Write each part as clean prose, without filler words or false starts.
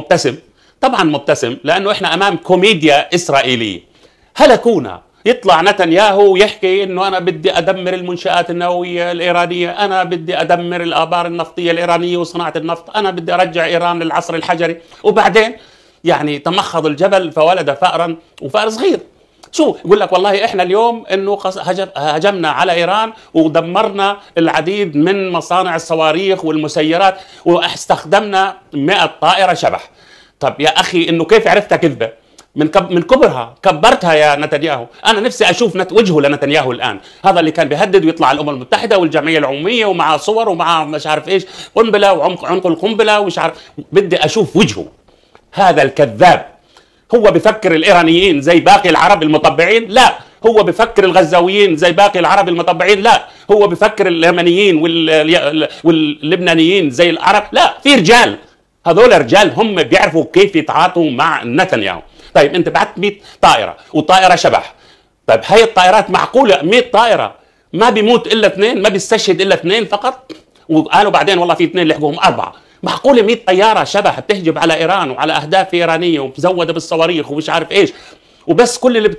مبتسم، طبعا مبتسم لانه احنا امام كوميديا اسرائيليه. هلكونا. يطلع نتنياهو يحكي انه انا بدي ادمر المنشآت النوويه الايرانيه، انا بدي ادمر الابار النفطيه الايرانيه وصناعه النفط، انا بدي ارجع ايران للعصر الحجري، وبعدين يعني تمخض الجبل فولد فأرا، وفأر صغير. شو يقول لك؟ والله احنا اليوم انه هجمنا على ايران ودمرنا العديد من مصانع الصواريخ والمسيرات واستخدمنا 100 طائره شبح. طب يا اخي انه كيف عرفتها كذبه؟ من كبرها كبرتها يا نتنياهو. انا نفسي اشوف وجهه لنتنياهو الان، هذا اللي كان بيهدد ويطلع الامم المتحده والجمعيه العموميه ومع صور ومع مش عارف ايش قنبله وعنق القنبله ومش عارف. بدي اشوف وجهه هذا الكذاب. هو بفكر الايرانيين زي باقي العرب المطبعين؟ لا. هو بفكر الغزاويين زي باقي العرب المطبعين؟ لا. هو بفكر اليمنيين واللبنانيين زي العرب؟ لا. في رجال، هذول رجال هم بيعرفوا كيف يتعاطوا مع نتنياهو. طيب انت بعت 100 طائره وطائره شبح. طيب هاي الطائرات معقوله 100 طائره ما بيموت الا اثنين، ما بيستشهد الا اثنين فقط؟ وقالوا بعدين والله في اثنين لحقوهم 4. معقوله 100 طياره شبح بتهجم على ايران وعلى اهداف ايرانيه ومزوده بالصواريخ ومش عارف ايش، وبس كل اللي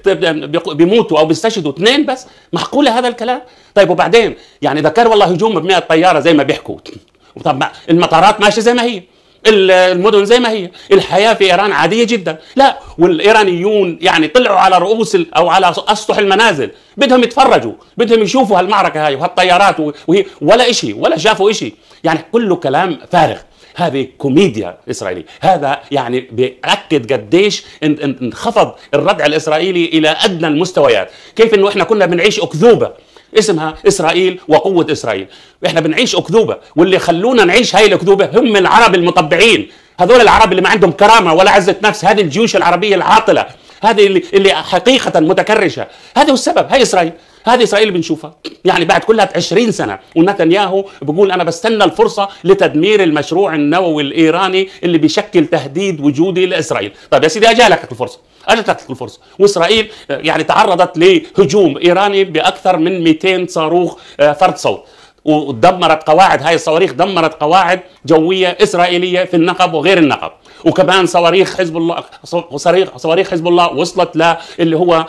بيموتوا او بيستشهدوا اثنين بس؟ معقوله هذا الكلام؟ طيب وبعدين يعني اذا كان والله هجوم ب 100 طياره زي ما بيحكوا، طب المطارات ماشيه زي ما هي، المدن زي ما هي، الحياه في ايران عاديه جدا. لا، والايرانيون يعني طلعوا على رؤوس او على اسطح المنازل، بدهم يتفرجوا، بدهم يشوفوا هالمعركه هاي وهالطيارات وهي ولا شيء، ولا شافوا شيء، يعني كله كلام فارغ. هذه كوميديا إسرائيلية. هذا يعني بيأكد قديش انخفض الردع الإسرائيلي إلى أدنى المستويات. كيف إنه إحنا كنا بنعيش أكذوبة اسمها إسرائيل وقوة إسرائيل. إحنا بنعيش أكذوبة، واللي خلونا نعيش هاي الأكذوبة هم العرب المطبعين. هذول العرب اللي ما عندهم كرامة ولا عزة نفس، هذه الجيوش العربية العاطلة، هذه اللي حقيقة متكرشة. هذا هو السبب. هاي إسرائيل، هذه إسرائيل بنشوفها يعني بعد كلها 20 سنة، ونتنياهو بيقول أنا بستنى الفرصة لتدمير المشروع النووي الإيراني اللي بيشكل تهديد وجودي لإسرائيل. طيب يا سيدي أجالك الفرصة، أجت لك الفرصة، وإسرائيل يعني تعرضت لهجوم إيراني بأكثر من 200 صاروخ فرد صوت، ودمرت قواعد، هاي الصواريخ دمرت قواعد جوية إسرائيلية في النقب وغير النقب. وكمان صواريخ حزب الله، صواريخ حزب الله وصلت ل اللي هو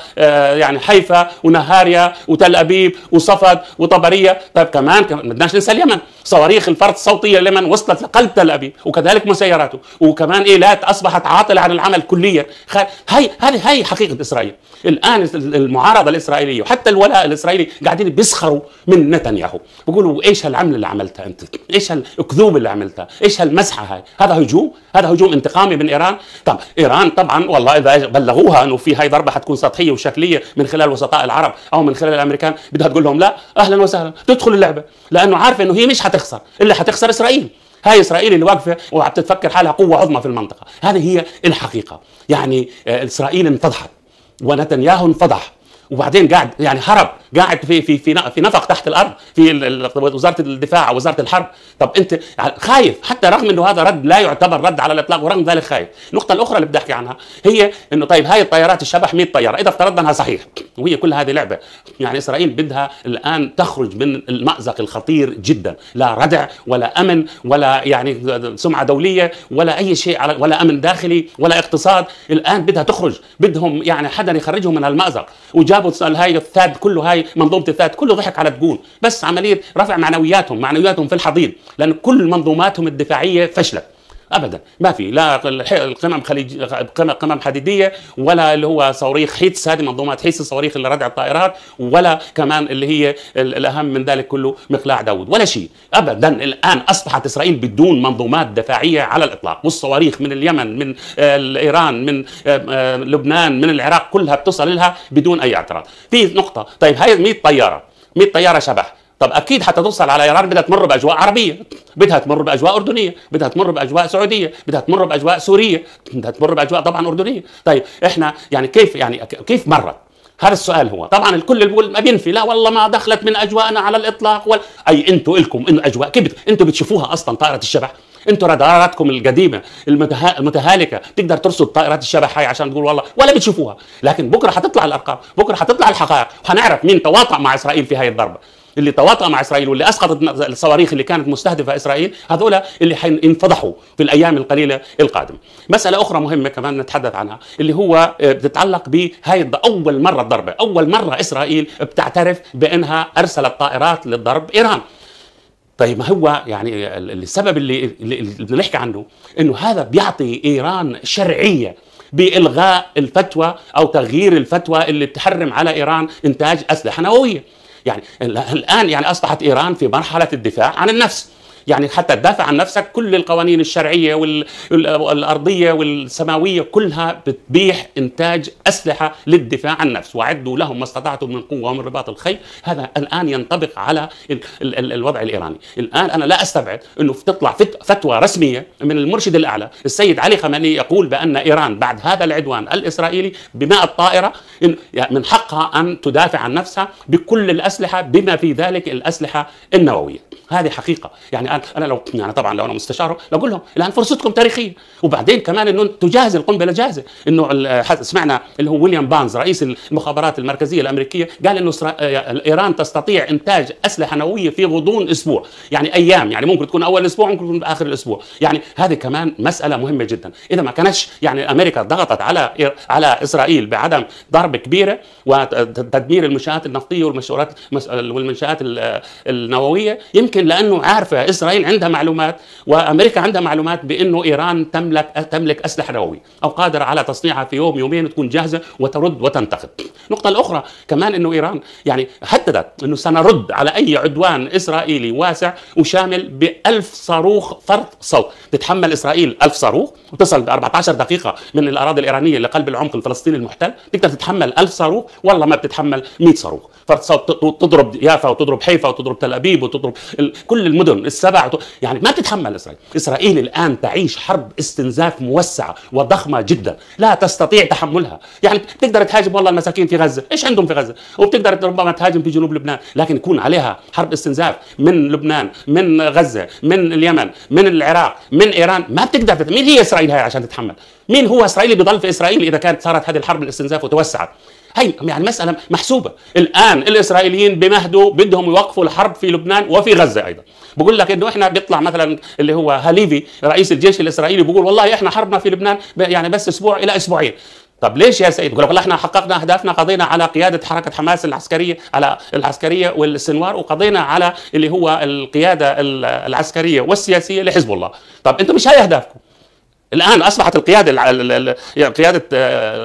يعني حيفا ونهاريا وتل أبيب وصفد وطبرية. طيب كمان ما بدناش ننسى اليمن، صواريخ الفرد الصوتية اليمن وصلت لقلب تل أبيب، وكذلك مسيراته، وكمان إيلات أصبحت عاطلة عن العمل كليا. هاي حقيقة إسرائيل. الآن المعارضة الإسرائيلية وحتى الولاء الإسرائيلي قاعدين بيسخروا من نتنياهو، بيقولوا إيش هالعمل اللي عملتها أنت؟ إيش هالأكذوب اللي عملتها؟ إيش هالمسحة هاي؟ هذا هجوم؟ هذا هجوم انتقامي من إيران؟ طب إيران طبعا والله إذا بلغوها إنه في هاي ضربة حتكون سطحية وشكلية من خلال وسطاء العرب أو من خلال الأمريكان، بدها تقول لهم لا، أهلا وسهلا، تدخل اللعبة، لأنه عارفة إنه هي مش حتخسر، اللي حتخسر إسرائيل. هاي إسرائيل اللي واقفة وعم حالها قوة عظمى في المنطقة. هذه هي الحقيقة. يعني إسرائيل انفضحت ونتنياهو انفضح، وبعدين قاعد يعني هرب، قاعد في نفق تحت الارض في وزاره الدفاع او وزاره الحرب. طب انت خايف، حتى رغم انه هذا رد لا يعتبر رد على الاطلاق، ورغم ذلك خايف. النقطه الاخرى اللي بدي احكي عنها هي انه طيب هاي الطيارات الشبح 100 طياره، اذا افترضنا انها صحيح وهي كل هذه لعبه، يعني اسرائيل بدها الان تخرج من المأزق الخطير جدا، لا ردع ولا امن ولا يعني سمعه دوليه ولا اي شيء، ولا امن داخلي ولا اقتصاد. الان بدها تخرج، بدهم يعني حدا يخرجهم من المأزق. وجابوا هاي الثاد كله، هاي منظومه الثاد كله ضحك على تقول، بس عمليه رفع معنوياتهم في الحضيض، لان كل منظوماتهم الدفاعيه فشلت ابدا. ما في لا القمم قمم حديديه، ولا اللي هو صواريخ حيتس، هذه منظومات حيتس الصواريخ اللي ردع الطائرات، ولا كمان اللي هي الاهم من ذلك كله مقلاع داود، ولا شيء ابدا. الان اصبحت اسرائيل بدون منظومات دفاعيه على الاطلاق، والصواريخ من اليمن، من ايران، من لبنان، من العراق، كلها بتصل لها بدون اي اعتراض. في نقطه، طيب هاي 100 طياره شبح، طب اكيد حتى توصل على ايران بدها تمر باجواء عربيه، بدها تمر باجواء اردنيه، بدها تمر باجواء سعوديه، بدها تمر باجواء سوريه، بدها تمر باجواء طبعا اردنيه. طيب احنا يعني كيف مرت؟ هذا السؤال هو. طبعا الكل بيقول ما بينفي، لا والله ما دخلت من اجواءنا على الاطلاق، اي انتوا لكم انه اجواء، كيف انتوا بتشوفوها اصلا طائره الشبح؟ انتوا راداراتكم القديمه المتهالكه تقدر ترصد طائرات الشبح هاي عشان تقول والله، ولا بتشوفوها. لكن بكره حتطلع الارقام، بكره حتطلع الحقائق، وحنعرف مين تواطأ مع اسرائيل في هاي الضربه. اللي تواطأ مع اسرائيل واللي اسقطت الصواريخ اللي كانت مستهدفه اسرائيل، هذول اللي حينفضحوا في الايام القليله القادمه. مساله اخرى مهمه كمان نتحدث عنها، اللي هو بتتعلق بهاي اول مره الضربه، اول مره اسرائيل بتعترف بانها ارسلت طائرات للضرب ايران. طيب ما هو يعني السبب اللي بدنا نحكي عنه انه هذا بيعطي ايران شرعيه بإلغاء الفتوى أو تغيير الفتوى اللي بتحرم على إيران إنتاج أسلحة نووية. يعني الآن يعني أصبحت إيران في مرحلة الدفاع عن النفس، يعني حتى تدافع عن نفسك كل القوانين الشرعية والأرضية والسماوية كلها بتبيح إنتاج أسلحة للدفاع عن النفس، وأعدوا لهم ما استطعتم من قوة ومن رباط الخيل. هذا الآن ينطبق على الوضع الإيراني. الآن أنا لا أستبعد أنه تطلع فتوى رسمية من المرشد الأعلى السيد علي خامنئي يقول بأن إيران بعد هذا العدوان الإسرائيلي ب100 طائرة من حقها أن تدافع عن نفسها بكل الأسلحة بما في ذلك الأسلحة النووية. هذه حقيقة. يعني انا لو يعني طبعا لو انا مستشاره لو اقول لهم الان فرصتكم تاريخيه، وبعدين كمان انه تجهز القنبله جاهزه. انه سمعنا اللي هو ويليام بانز رئيس المخابرات المركزيه الامريكيه قال انه ايران تستطيع انتاج اسلحه نوويه في غضون اسبوع، يعني ايام، يعني ممكن تكون اول اسبوع ممكن تكون اخر الاسبوع. يعني هذه كمان مساله مهمه جدا. اذا ما كانش يعني امريكا ضغطت على اسرائيل بعدم ضرب كبيره وتدمير المنشآت النفطيه والمنشآت النوويه، يمكن لانه عارفه اسرائيل عندها معلومات وامريكا عندها معلومات بانه ايران تملك اسلحه نوويه او قادره على تصنيعها في يوم يومين تكون جاهزه وترد وتنتقد. النقطه الاخرى كمان انه ايران يعني حددت انه سنرد على اي عدوان اسرائيلي واسع وشامل ب1000 صاروخ فرط صوت. تتحمل اسرائيل 1000 صاروخ وتصل ب 14 دقيقه من الاراضي الايرانيه لقلب العمق الفلسطيني المحتل، تقدر تتحمل 1000 صاروخ، والله ما بتتحمل 100 صاروخ فرط صوت تضرب يافا وتضرب حيفا وتضرب تل ابيب وتضرب كل المدن السبع. يعني ما بتتحمل إسرائيل الآن تعيش حرب استنزاف موسعة وضخمة جدا لا تستطيع تحملها. يعني بتقدر تهاجم والله المساكين في غزة، إيش عندهم في غزة؟ وبتقدر ربما تهاجم في جنوب لبنان، لكن يكون عليها حرب استنزاف من لبنان، من غزة، من اليمن، من العراق، من إيران، ما بتقدر مين هي إسرائيل هاي عشان تتحمل؟ مين هو إسرائيل بيضل في إسرائيل إذا كانت صارت هذه الحرب الاستنزاف وتوسعت؟ هي يعني مسألة محسوبة. الآن الإسرائيليين بمهدوا بدهم يوقفوا الحرب في لبنان وفي غزة أيضا. بقول لك إنه إحنا بيطلع مثلا اللي هو هاليفي رئيس الجيش الإسرائيلي بيقول والله إحنا حربنا في لبنان يعني بس أسبوع إلى أسبوعين. طب ليش يا سيد؟ بقول لك والله احنا حققنا اهدافنا، قضينا على قياده حركه حماس العسكريه والسنوار، وقضينا على اللي هو القياده العسكريه والسياسيه لحزب الله. طب انتم مش هاي اهدافكم. الآن أصبحت قيادة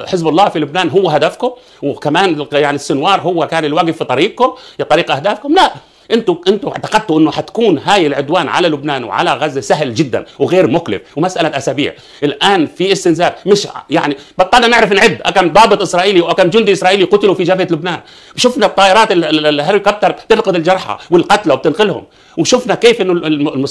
حزب الله في لبنان هو هدفكم، وكمان يعني السنوار هو كان الواقف في طريقكم طريق أهدافكم. لا، انتوا اعتقدتوا انه حتكون هاي العدوان على لبنان وعلى غزه سهل جدا وغير مكلف ومساله اسابيع. الان في استنزاف، مش يعني بطلنا نعرف نعد كم ضابط اسرائيلي وكم جندي اسرائيلي قتلوا في جبهه لبنان. شفنا الطائرات الهليكوبتر بتنقذ الجرحى والقتلى وبتنقلهم، وشفنا كيف انه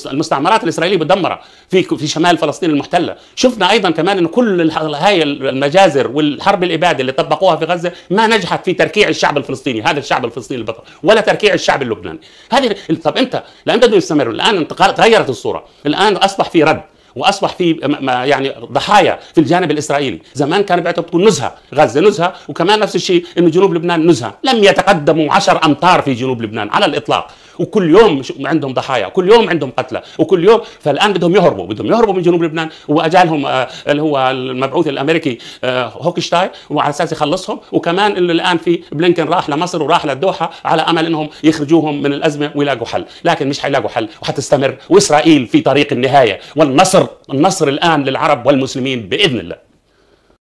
المستعمرات الاسرائيليه بتدمرها في شمال فلسطين المحتله. شفنا ايضا كمان انه كل هاي المجازر والحرب الاباده اللي طبقوها في غزه ما نجحت في تركيع الشعب الفلسطيني، هذا الشعب الفلسطيني البطل، ولا تركيع الشعب اللبناني. هذه طب امتى؟ لامتى بده يستمر؟ الان تغيرت الصوره، الان اصبح في رد واصبح في يعني ضحايا في الجانب الاسرائيلي. زمان كان بيعتبر تكون نزهه، غزه نزهه، وكمان نفس الشيء انه جنوب لبنان نزهه. لم يتقدموا 10 أمتار في جنوب لبنان على الاطلاق، وكل يوم عندهم ضحايا، كل يوم عندهم قتلى، وكل يوم. فالان بدهم يهربوا من جنوب لبنان، واجالهم اللي هو المبعوث الامريكي هوكشتاين وعلى اساس يخلصهم. وكمان اللي الان في بلينكن راح لمصر وراح للدوحه على امل انهم يخرجوهم من الازمه ويلاقوا حل، لكن مش حيلاقوا حل وحتستمر، واسرائيل في طريق النهايه والنصر الان للعرب والمسلمين باذن الله.